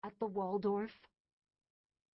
At the Waldorf?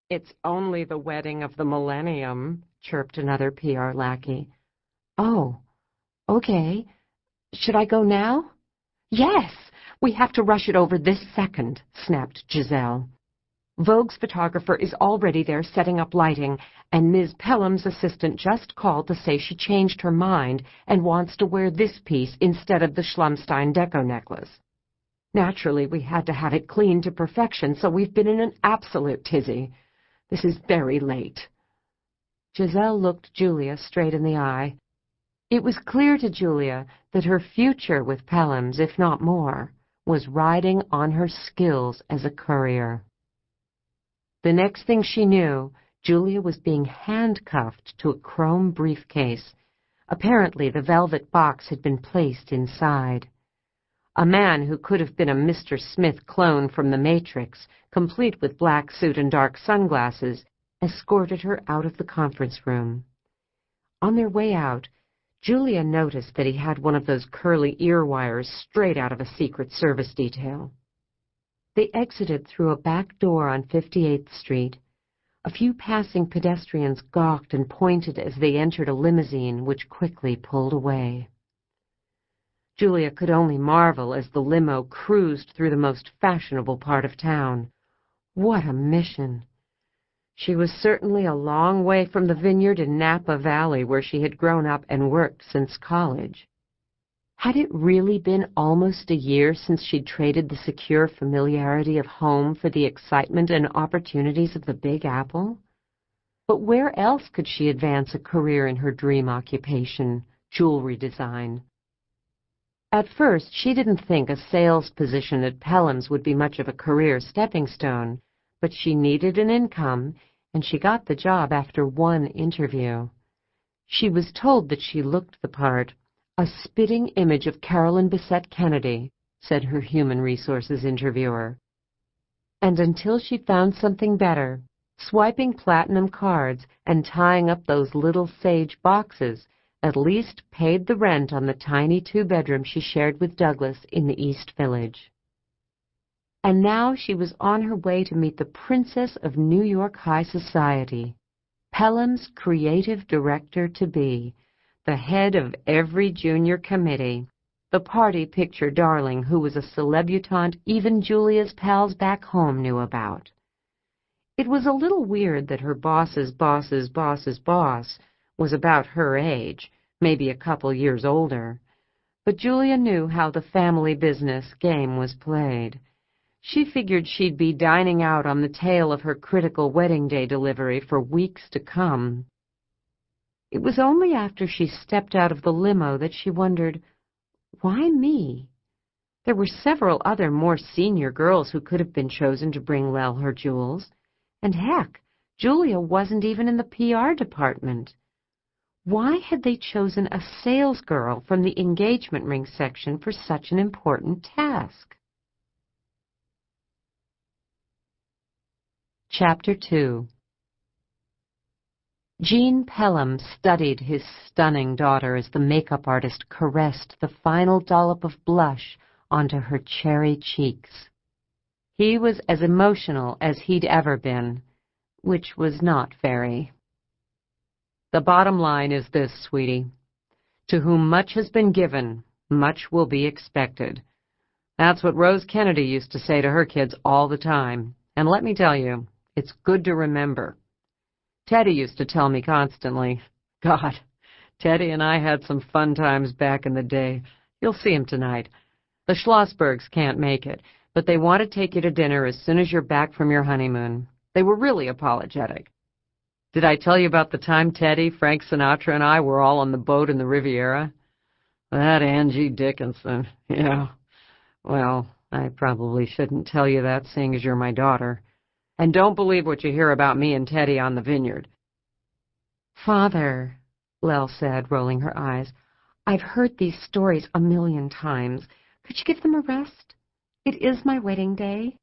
It's only the wedding of the millennium, chirped another PR lackey. Oh, okay. Should I go now? Yes, we have to rush it over this second, snapped Giselle. Vogue's photographer is already there setting up lighting, and Ms. Pelham's assistant just called to say she changed her mind and wants to wear this piece instead of the Schlumstein Deco necklace. Naturally, we had to have it cleaned to perfection, so we've been in an absolute tizzy. This is very late. Giselle looked Julia straight in the eye. It was clear to Julia that her future with Pelham's, if not more, was riding on her skills as a courier. The next thing she knew, Julia was being handcuffed to a chrome briefcase. Apparently, the velvet box had been placed inside. A man who could have been a Mr. Smith clone from The Matrix, complete with black suit and dark sunglasses, escorted her out of the conference room. On their way out, Julia noticed that he had one of those curly ear wires straight out of a Secret Service detail. They exited through a back door on 58th Street. A few passing pedestrians gawked and pointed as they entered a limousine, which quickly pulled away. Julia could only marvel as the limo cruised through the most fashionable part of town. What a mission! She was certainly a long way from the vineyard in Napa Valley where she had grown up and worked since college. Had it really been almost a year since she'd traded the secure familiarity of home for the excitement and opportunities of the Big Apple? But where else could she advance a career in her dream occupation, jewelry design? At first, she didn't think a sales position at Pelham's would be much of a career stepping stone, but she needed an income, and she got the job after one interview. She was told that she looked the part. A spitting image of Carolyn Bessette Kennedy, said her human resources interviewer. And until she found something better, swiping platinum cards and tying up those little sage boxes at least paid the rent on the tiny two-bedroom she shared with Douglas in the East Village. And now she was on her way to meet the princess of New York high society, Pelham's creative director-to-be, the head of every junior committee, the party picture darling who was a celebutante even Julia's pals back home knew about. It was a little weird that her boss's boss's boss's boss was about her age, maybe a couple years older, but Julia knew how the family business game was played. She figured she'd be dining out on the tail of her critical wedding day delivery for weeks to come. It was only after she stepped out of the limo that she wondered, why me? There were several other more senior girls who could have been chosen to bring Lel her jewels, and heck, Julia wasn't even in the PR department. Why had they chosen a salesgirl from the engagement ring section for such an important task? Chapter 2. Gene Pelham studied his stunning daughter as the makeup artist caressed the final dollop of blush onto her cherry cheeks. He was as emotional as he'd ever been, which was not very. The bottom line is this, sweetie. To whom much has been given, much will be expected. That's what Rose Kennedy used to say to her kids all the time, and let me tell you, it's good to remember. Teddy used to tell me constantly. God, Teddy and I had some fun times back in the day. You'll see him tonight. The Schlossbergs can't make it, but they want to take you to dinner as soon as you're back from your honeymoon. They were really apologetic. Did I tell you about the time Teddy, Frank Sinatra, and I were all on the boat in the Riviera? That Angie Dickinson, yeah. Well, I probably shouldn't tell you that, seeing as you're my daughter. And don't believe what you hear about me and Teddy on the vineyard. Father, Lel said, rolling her eyes, I've heard these stories 1,000,000 times. Could you give them a rest? It is my wedding day.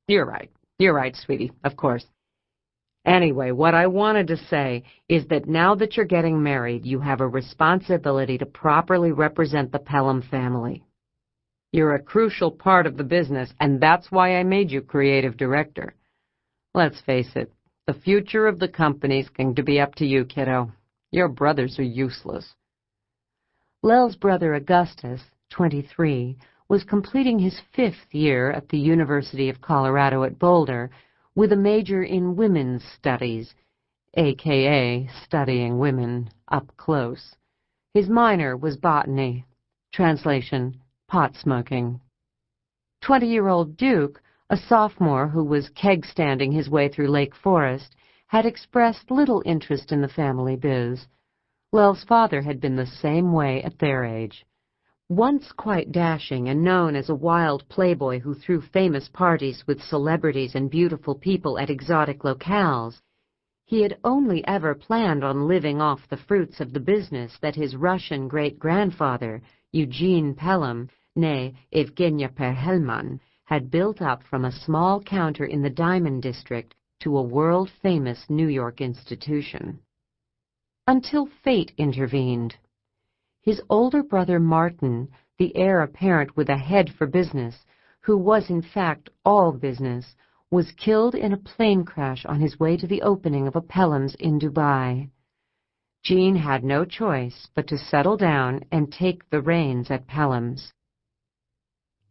You're right, sweetie, of course. Anyway, what I wanted to say is that now that you're getting married, you have a responsibility to properly represent the Pelham family. You're a crucial part of the business, and that's why I made you creative director. Let's face it, the future of the company's going to be up to you, kiddo. Your brothers are useless. Lel's brother Augustus, 23, was completing his 5th year at the University of Colorado at Boulder with a major in women's studies, a.k.a. studying women up close. His minor was botany. Translation, pot smoking. 20-year-old Duke, a sophomore who was keg-standing his way through Lake Forest, had expressed little interest in the family biz. Lel's father had been the same way at their age. Once quite dashing and known as a wild playboy who threw famous parties with celebrities and beautiful people at exotic locales, he had only ever planned on living off the fruits of the business that his Russian great-grandfather, Eugene Pelham, née Evgenia Perhelman, had built up from a small counter in the Diamond District to a world-famous New York institution. Until fate intervened. His older brother Martin, the heir apparent with a head for business, who was in fact all business, was killed in a plane crash on his way to the opening of a Pelham's in Dubai. Jean had no choice but to settle down and take the reins at Pelham's.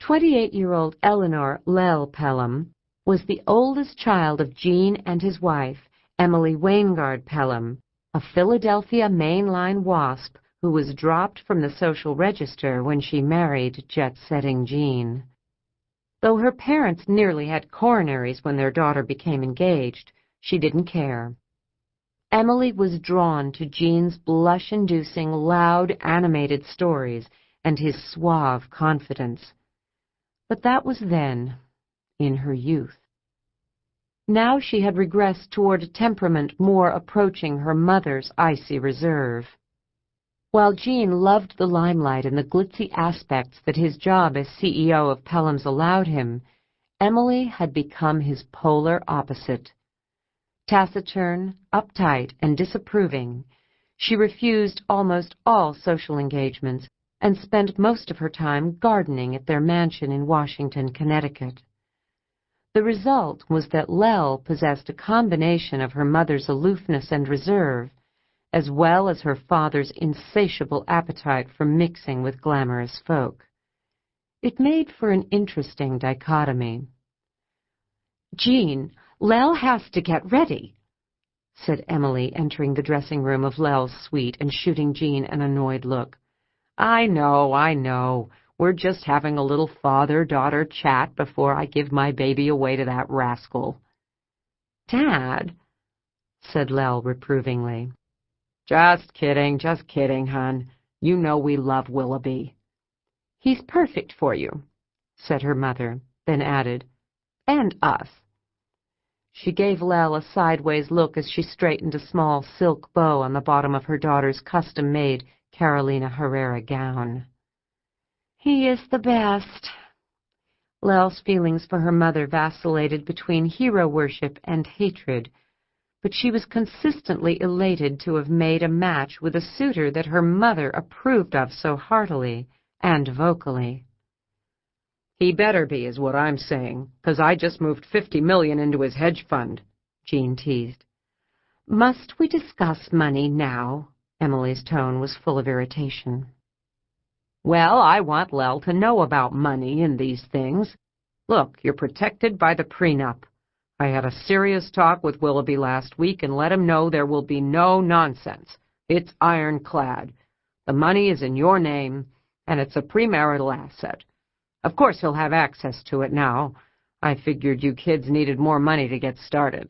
28-year-old Eleanor Lel Pelham was the oldest child of Jean and his wife, Emily Waingard Pelham, a Philadelphia mainline wasp who was dropped from the social register when she married jet-setting Jean. Though her parents nearly had coronaries when their daughter became engaged, she didn't care. Emily was drawn to Jean's blush-inducing, loud, animated stories and his suave confidence. But that was then, in her youth. Now she had regressed toward a temperament more approaching her mother's icy reserve. While Jean loved the limelight and the glitzy aspects that his job as CEO of Pelham's allowed him, Emily had become his polar opposite. Taciturn, uptight, and disapproving, she refused almost all social engagements and spent most of her time gardening at their mansion in Washington, Connecticut. The result was that Lel possessed a combination of her mother's aloofness and reserve, as well as her father's insatiable appetite for mixing with glamorous folk. It made for an interesting dichotomy. "Jean, Lel has to get ready," said Emily, entering the dressing room of Lel's suite and shooting Jean an annoyed look. I know. We're just having a little father-daughter chat before I give my baby away to that rascal." "Dad," said Lel reprovingly. Just kidding, hon. You know we love Willoughby." "He's perfect for you," said her mother, then added, "and us." She gave Lel a sideways look as she straightened a small silk bow on the bottom of her daughter's custom-made Carolina Herrera gown. "He is the best." Lel's feelings for her mother vacillated between hero worship and hatred, but she was consistently elated to have made a match with a suitor that her mother approved of so heartily and vocally. "He better be, is what I'm saying, 'cause I just moved $50 million into his hedge fund," Jean teased. "Must we discuss money now?" Emily's tone was full of irritation. "Well, I want Lel to know about money and these things. Look, you're protected by the prenup. I had a serious talk with Willoughby last week and let him know there will be no nonsense. It's ironclad. The money is in your name, and it's a premarital asset. Of course he'll have access to it now. I figured you kids needed more money to get started."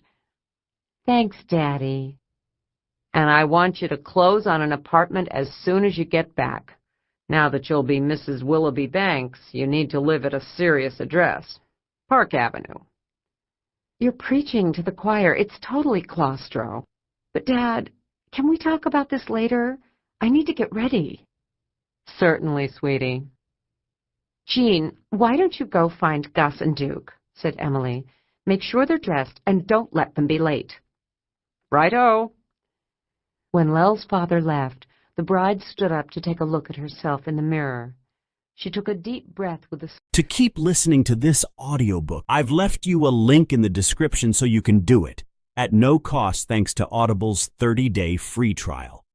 "Thanks, Daddy." "And I want you to close on an apartment as soon as you get back. Now that you'll be Mrs. Willoughby Banks, you need to live at a serious address. Park Avenue." "You're preaching to the choir. It's totally claustro. But, Dad, can we talk about this later? I need to get ready." "Certainly, sweetie." "Jean, why don't you go find Gus and Duke?" said Emily. "Make sure they're dressed and don't let them be late." "Right-o." When Lel's father left, the bride stood up to take a look at herself in the mirror. She took a deep breath with a... To keep listening to this audiobook, I've left you a link in the description so you can do it, at no cost thanks to Audible's 30-day free trial.